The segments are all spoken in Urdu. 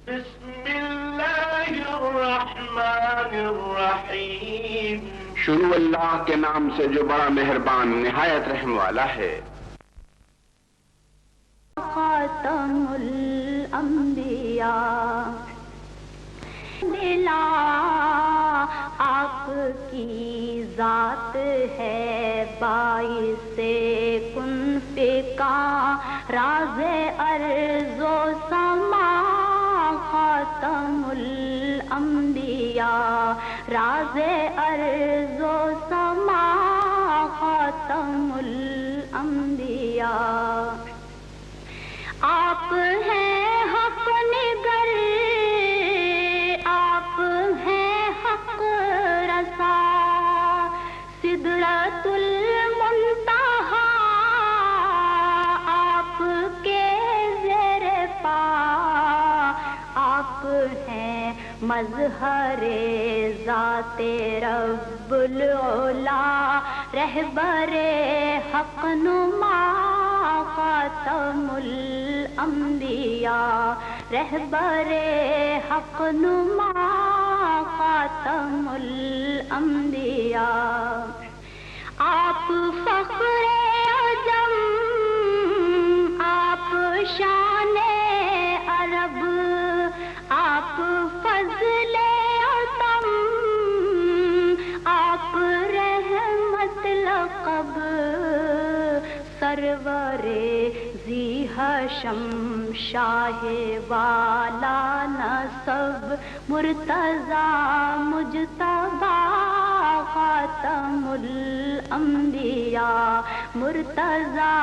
بسم اللہ الرحمن الرحیم. شروع اللہ کے نام سے جو بڑا مہربان نہایت رحم والا ہے. خاتم الانبیاء دلا آپ کی ذات ہے باعث کن فکا راز ارض و سما. خاتم الانبیاء راز ارض و سما. خاتم الانبیاء آپ ہیں حق نگر، آپ ہیں حق رسا. سدرۃ المنتہا آپ کے زیر پا. آپ ہیں مظہر ذات رب العلا، رہبر حق نما. خاتم الانبیاء رہبر حق نما. خاتم الانبیاء آپ فخر عجم، آپ شان عرب، آپ فضل عتم، آپ رحمت لقب. سرور ذی حشم شاہ والا نسب، مرتضی مجتبی. خاتم الانبیاء مرتضی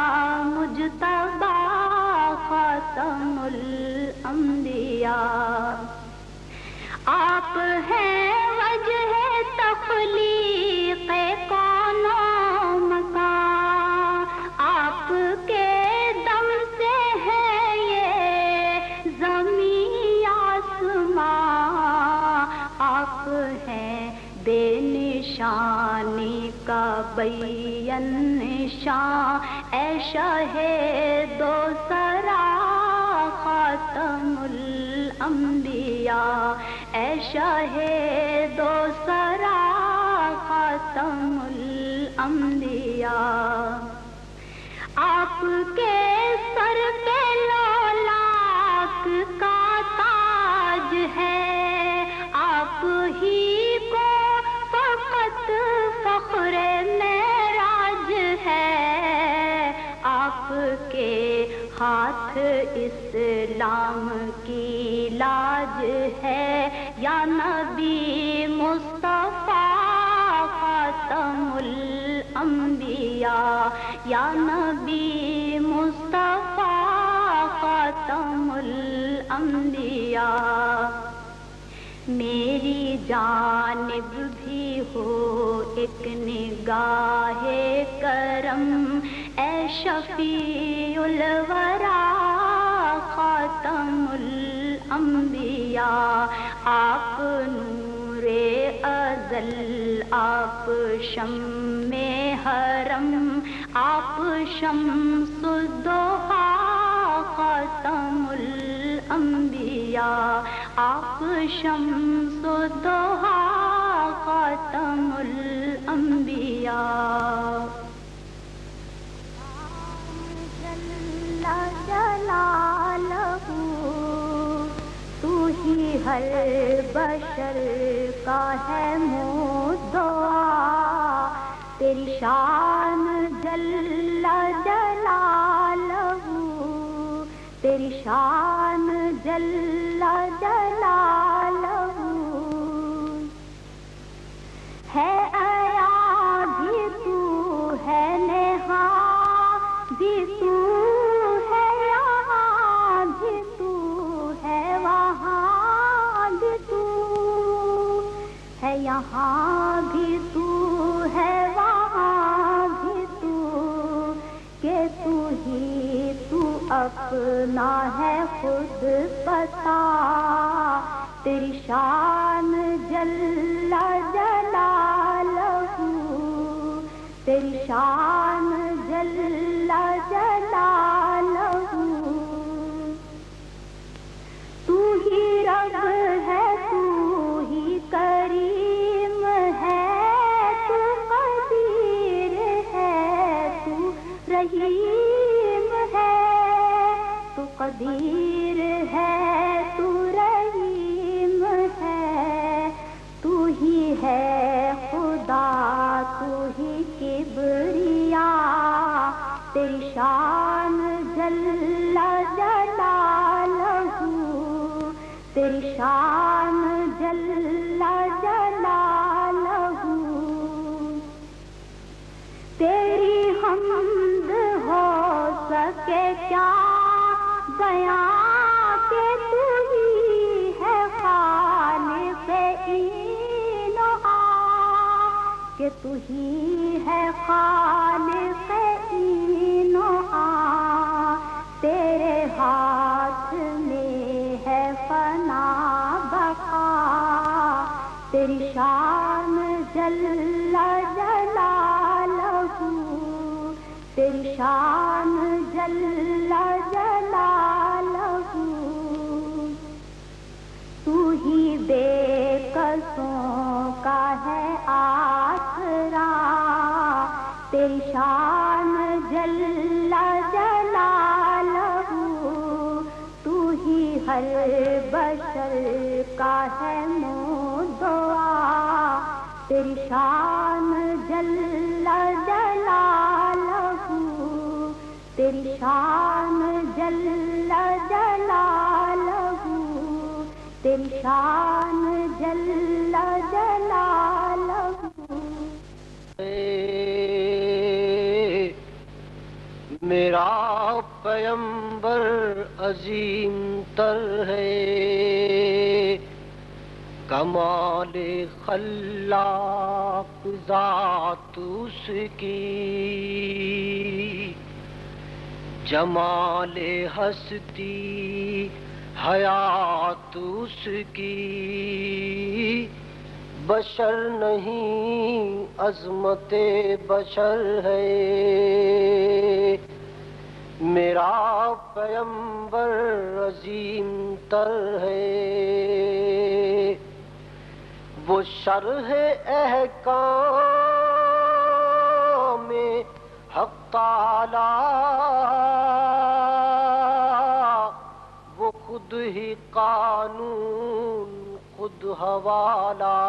مجتبی. خاتم الانبیاء آپ ہیں وجہ تخلیق کون و مکان. آپ کے دم سے ہے یہ زمین آسمان. آپ ہیں بے نشانی کا بین نشان، اے شاہ دو سرا. خاتم الانبیاء اے شاہ دو سرا. خاتم الانبیاء آپ کے سر پہ لولاک کا تاج ہے. آپ ہی کو فقط فخر معراج ہے. آپ کے ہاتھ اسلام کی لاج ہے، یا نبی مصطفیٰ. خاتم الانبیاء یا نبی مصطفیٰ. خاتم الانبیاء میری جانب بھی ہو ایک نگاہ کرم، اے شفیع الورا. خاتم الانبیاء آپ نور ازل، آپ شمع حرم، آپ شمس الضحیٰ. خاتم الانبیاء آپ شمس الضحیٰ. خاتم الانبیاء جل جلالہ تو ہی ہر بشر کا ہے مدعا. تیری شان جل جلالہ، تیری شان جل جلالہ ہے. عیاں بھی تو ہے، نہاں بھی تو ہے، یہاں بھی تو ہے، وہاں بھی تو ہے، یہاں بھی تو ہے، وہاں بھی تو. کہ تو ہی تو اپنا ہے خود پتا. تیری شان جل جلالہ، تیری شان جل جلالہ. تو ہی رحیم ہے، تو قدیر ہے، تو رحیم ہے، تو ہی ہے خدا، تو ہی کبریا، تیری شان جل جلالہ، تیری شان جل جلالہ، تیری حمد ہو سکے کیا بیاں کہ تو ہی ہے خالق این و آ، کہ تو ہی ہے خالق این و آ، تیرے ہاتھ میں ہے فنا بقا، تیری شان جل جلالہ، تیری شان جل جلالہ، تو ہی بے کسوں کا ہے آسرا، تیری شان جل جلالہ، تو ہی ہر بشر کا ہے مدعا، تیری شان جل جلالہ، تیری شان جل جلالہ، تیری شان جل جلالہ۔ میرا پیمبر عظیم تر ہے، کمال خلاق ذات اس کی، جمال ہستی حیات اس کی، بشر نہیں عظمت بشر ہے، میرا پیمبر عظیم تر ہے، وہ شرح احکام حق تعالی، وہ خود ہی قانون خود حوالہ،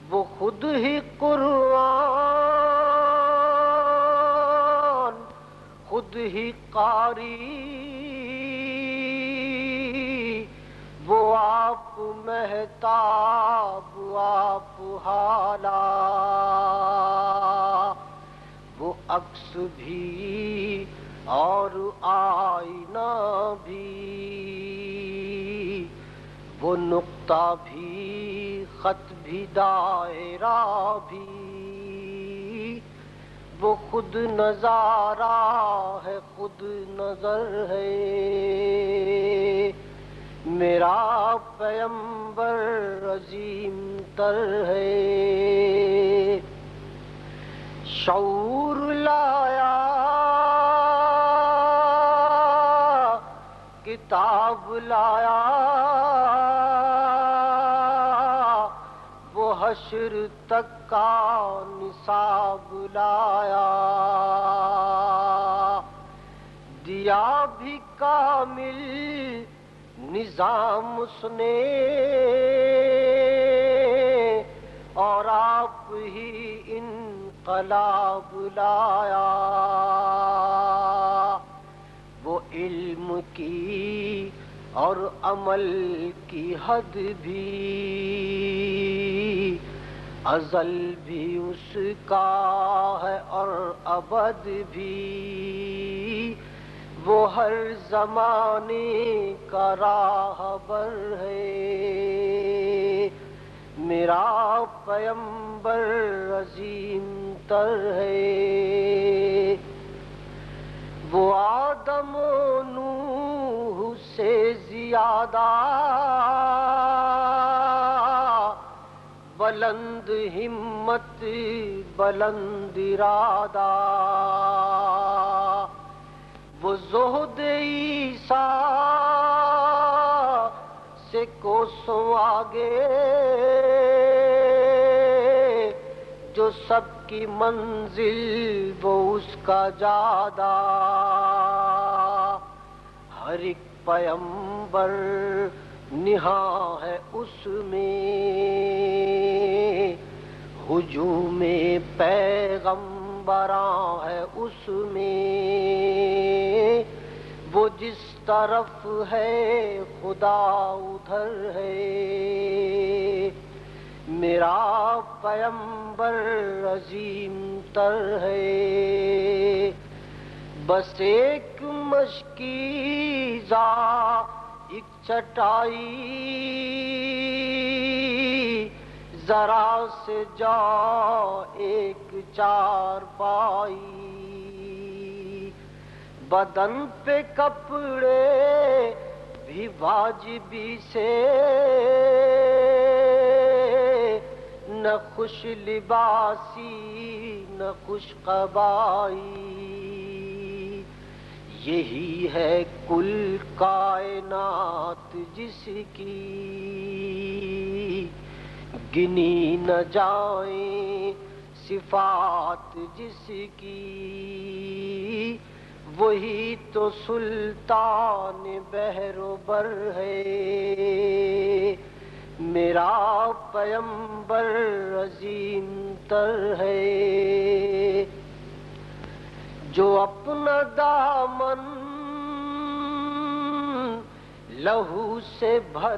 وہ خود ہی قرآن خود ہی قاری، وہ آپ مہتاب آپ حالا، وہ عکس بھی اور آئینہ بھی، وہ نقطہ بھی خط بھی دائرہ بھی، وہ خود نظارہ ہے خود نظر ہے، میرا پیمبر عظیم تر ہے، شعور لایا کتاب لایا، وہ حشر تک کا نصاب لایا، دیا بھی کامل نظام اس نے، اور آپ ہی انقلاب لایا، وہ علم کی اور عمل کی حد بھی ازل بھی اس کا ہے اور ابد بھی، وہ ہر زمانے کا راہبر ہے، میرا پیمبر عظیم تر ہے، وہ آدم و نوح سے زیادہ بلند ہمت بلند ارادہ، وہ زہد عیسیٰ سے کوسوں آگے، جو سب کی منزل وہ اس کا جادہ، ہر ایک پیمبر نہاں ہے اس میں، ہجوم پیغمبراں ہے اس میں، وہ جس طرف ہے خدا ادھر ہے، میرا پیمبر عظیم تر ہے، بس ایک مشکیزہ ایک چٹائی، ذرا سے جا ایک چارپائی، بدن پہ کپڑے بھی واجبی سے، نہ خوش لباسی نہ خوش قبائی، یہی ہے کل کائنات جس کی گنی نہ جائیں صفات جس کی، وہی تو سلطان بحر و بر ہے، میرا پیمبر عظیم تر ہے، جو اپنا دامن لہو سے بھر